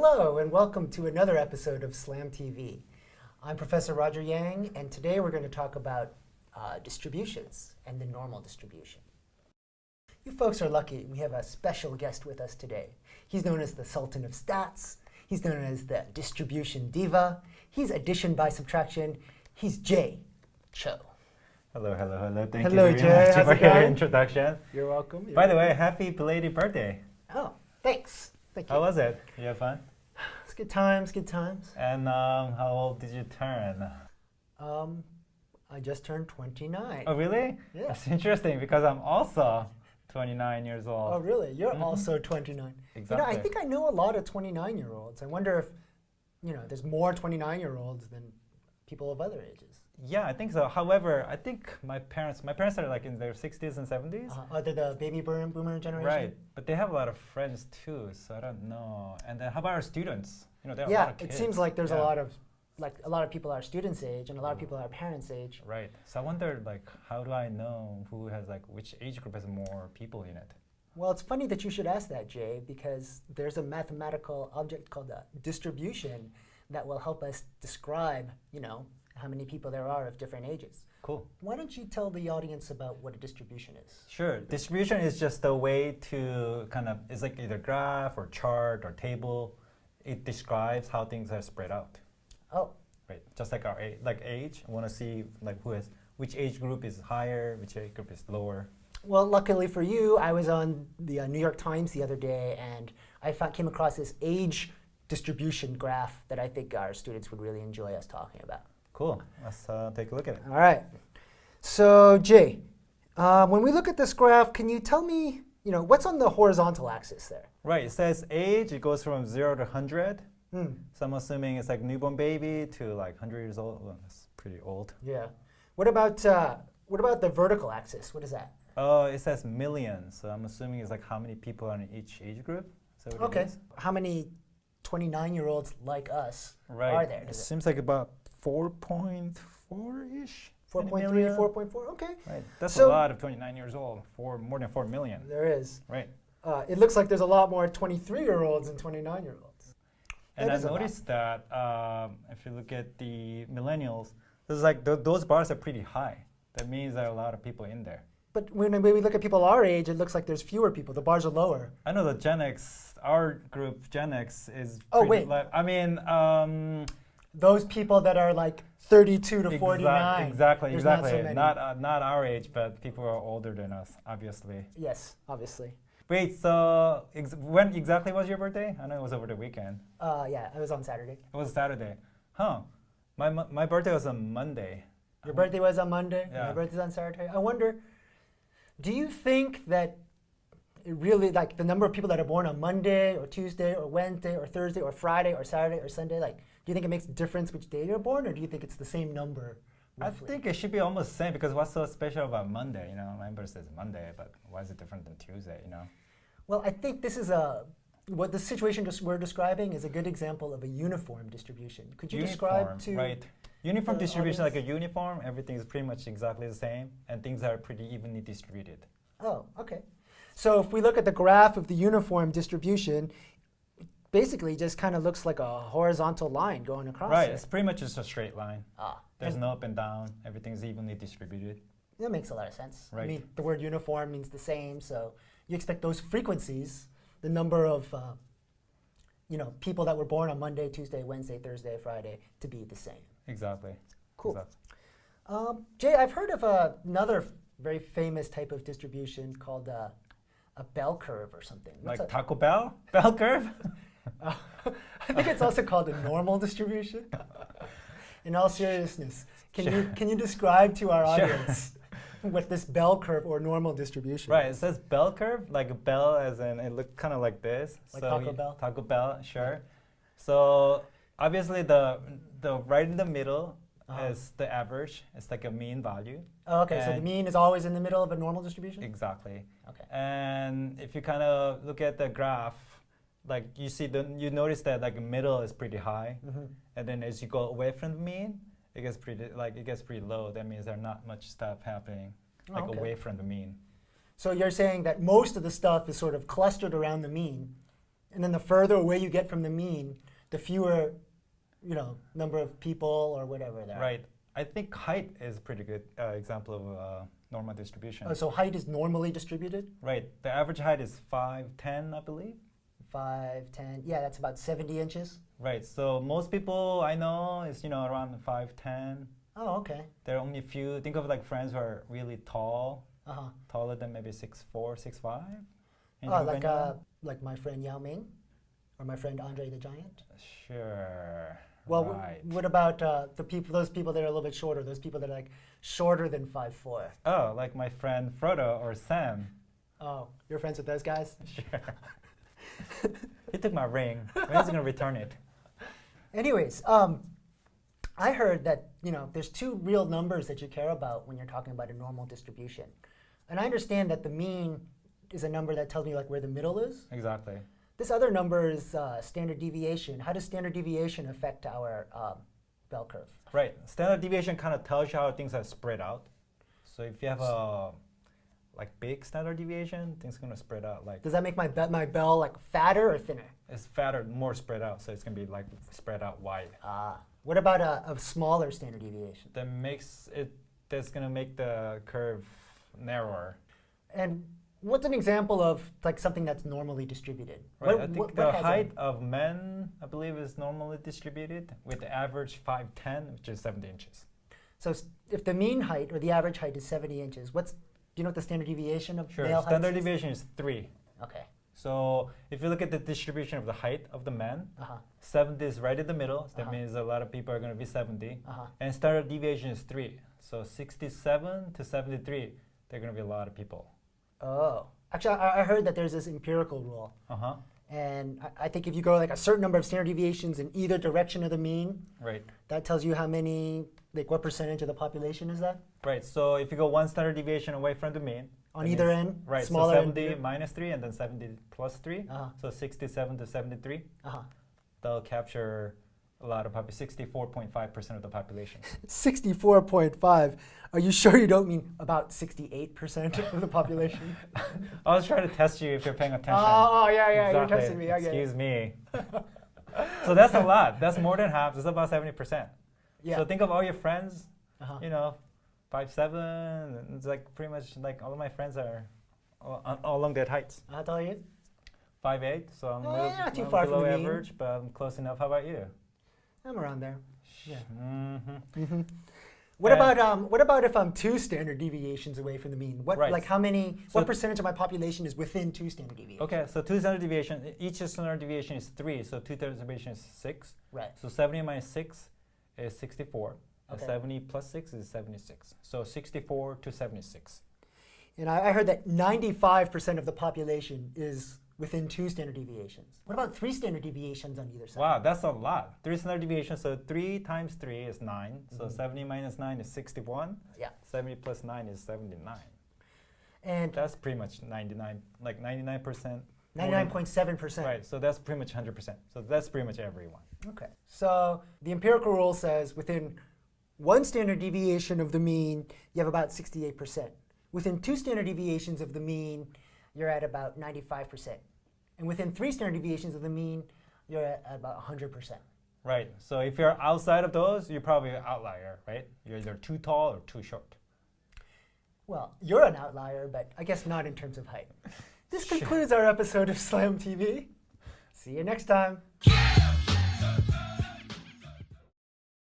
Hello and welcome to another episode of Slam TV. I'm Professor Roger Yang, and today we're going to talk about distributions and the normal distribution. You folks are lucky. We have a special guest with us today. He's known as the Sultan of Stats. He's known as the Distribution Diva. He's addition by subtraction. He's Jay Cho. Hello. Thank Hello, you very Jay. much How's for it your going? introduction. You're welcome. By the way, happy belated birthday. Oh, thanks. Thank you. How was it? You have fun? It's good times, good times. And how old did you turn? I just turned 29. Oh, really? Yeah. That's interesting because I'm also 29 years old. Oh, really? You're also 29. Exactly. You know, I think I know a lot of 29-year-olds. I wonder if, there's more 29-year-olds than people of other ages. Yeah, I think so. However, I think my parents are like in their 60s and 70s. They're the baby boomer generation? Right, but they have a lot of friends too, so I don't know. And then how about our students? There are a lot Yeah, of kids. it seems like there's a lot of people our students' age and a lot of people our parents' age. Right. So I wonder, how do I know who has which age group has more people in it? Well, it's funny that you should ask that, Jay, because there's a mathematical object called a distribution that will help us describe, how many people there are of different ages. Cool. Why don't you tell the audience about what a distribution is? Sure. Distribution is just a way to it's like either graph or chart or table. It describes how things are spread out. Oh. Right. Just like our age. I want to see which age group is higher, which age group is lower. Well, luckily for you, I was on the New York Times the other day, and I came across this age distribution graph that I think our students would really enjoy us talking about. Cool. Let's take a look at it. All right. So, Jay, when we look at this graph, can you tell me, what's on the horizontal axis there? Right. It says age. It goes from 0 to 100. So I'm assuming it's like newborn baby to 100 years old. Well, that's pretty old. Yeah. What about the vertical axis? What is that? Oh, it says millions. So I'm assuming it's how many people are in each age group. Is that what it is? How many 29-year-olds like us are there? It seems like about 4.4-ish. 4.3 or 4.4? Okay. Right. That's a lot of 29 years old. More than 4 million. There is. Right. It looks like there's a lot more 23-year-olds than 29-year-olds. And I noticed that if you look at the millennials, those bars are pretty high. That means there are a lot of people in there. But when we look at people our age, it looks like there's fewer people. The bars are lower. I know that Gen X, our group, Gen X, is those people that are 32 to 49. Exactly. Not so many. Not our age, but people who are older than us, obviously. Yes, obviously. Wait, so when exactly was your birthday? I know it was over the weekend. Yeah, it was on Saturday. It was Saturday. Huh. My birthday was on Monday. Your birthday was on Monday? Yeah. My birthday's on Saturday. I wonder, do you think that it really, the number of people that are born on Monday or Tuesday or Wednesday or Thursday or Friday or Saturday or Sunday, do you think it makes a difference which day you're born, or do you think it's the same number roughly? I think it should be almost the same, because what's so special about Monday? My birthday is Monday, but why is it different than Tuesday? Well, I think this is what the situation we're describing is a good example of a uniform distribution. Could you describe to right. Uniform distribution, audience? like a uniform, everything is pretty much exactly the same, and things are pretty evenly distributed. Oh, okay. So if we look at the graph of the uniform distribution, basically just kind of looks like a horizontal line going across. Right, it. it's pretty much just a straight line. There's and no up and down. Everything's evenly distributed. That makes a lot of sense. Right. I mean, the word uniform means the same, so you expect those frequencies, the number of people that were born on Monday, Tuesday, Wednesday, Thursday, Friday, to be the same. Exactly. Cool. Exactly. Jay, I've heard of another very famous type of distribution called a bell curve or something. Like Taco Bell? Bell curve? I think it's also called a normal distribution. In all seriousness, can you describe to our audience what this bell curve or normal distribution Right, is? it says bell curve, like a bell as in, it looked kind of like this. Like Taco Bell? Taco Bell, sure. So obviously the right in the middle is the average. It's like a mean value. Oh, okay, so the mean is always in the middle of a normal distribution? Exactly. Okay. And if you kind of look at the graph, you notice that the middle is pretty high, and then as you go away from the mean, it gets pretty low. That means there's not much stuff happening away from the mean. So you're saying that most of the stuff is sort of clustered around the mean, And then the further away you get from the mean, the fewer, number of people or whatever there are. Right. I think height is a pretty good example of normal distribution. Oh, so height is normally distributed? Right. The average height is 5'10", I believe. 5'10". Yeah, that's about 70 inches. Right. So most people I know is around 5'10". Oh, okay. There are only a few. Think of like friends who are really tall, taller than maybe 6'4", 6'5". Oh, like my friend Yao Ming, or my friend Andre the Giant. Sure. Well, right. what about those people that are a little bit shorter? Those people that are like shorter than 5'4". Oh, like my friend Frodo or Sam. Oh, you're friends with those guys? Sure. He took my ring. When's he gonna return it? Anyways, I heard that there's two real numbers that you care about when you're talking about a normal distribution, and I understand that the mean is a number that tells me like where the middle is. Exactly. This other number is standard deviation. How does standard deviation affect our bell curve? Right. Standard deviation kind of tells you how things are spread out. So if you have a big standard deviation, things are gonna spread out. Like, does that make my bell like fatter or thinner? It's fatter, more spread out, so it's gonna be like spread out wide. What about a smaller standard deviation? That's gonna make the curve narrower. And what's an example of like something that's normally distributed? Right. I think the height of men, I believe, is normally distributed with the average 5'10", which is 70 inches. So if the mean height or the average height is 70 inches, do you know what the standard deviation of male height is? Standard deviation is 3. Okay. So if you look at the distribution of the height of the men, 70 is right in the middle. So that means a lot of people are going to be 70. And standard deviation is 3. So 67 to 73, there are going to be a lot of people. Oh. Actually, I heard that there's this empirical rule. And I think if you go like a certain number of standard deviations in either direction of the mean, right, that tells you how many, like what percentage of the population is that? Right. So if you go one standard deviation away from the mean, on either end, right? Smaller so 70 end minus 3 and then 70 plus 3. So 67 to 73. They'll capture a lot of 64.5% of the population. 64.5. Are you sure you don't mean about 68% of the population? I was trying to test you if you're paying attention. Oh, yeah, exactly. You're testing me. I get Excuse me. So that's a lot. That's more than half. It's about 70%. Yeah. So think of all your friends, 5'7". It's like pretty much like all of my friends are all along that heights. How tall are you? 5'8", so I'm not too I'm far below from the mean. average, but I'm close enough. How about you? I'm around there. Yeah. What What about if I'm 2 standard deviations away from the mean? What right. like how many? What percentage of my population is within 2 standard deviations? Okay, so 2 standard deviation. Each standard deviation is 3, so 2 standard deviation is 6. Right. So 70 minus 6 is 64. Okay. And 70 plus 6 is 76. So 64 to 76. And I heard that 95% of the population is within 2 standard deviations. What about 3 standard deviations on either side? Wow, that's a lot. 3 standard deviations, so 3 times 3 is 9. So 70 minus 9 is 61. Yeah. 70 plus 9 is 79. And that's pretty much 99, like 99%. 99.7%. Right, so that's pretty much 100%. So that's pretty much everyone. Okay. So the empirical rule says within 1 standard deviation of the mean, you have about 68%. Within 2 standard deviations of the mean, you're at about 95%. And within 3 standard deviations of the mean, you're at about 100%. Right. So if you're outside of those, you're probably an outlier, right? You're either too tall or too short. Well, you're an outlier, but I guess not in terms of height. This concludes our episode of Slam TV. See you next time.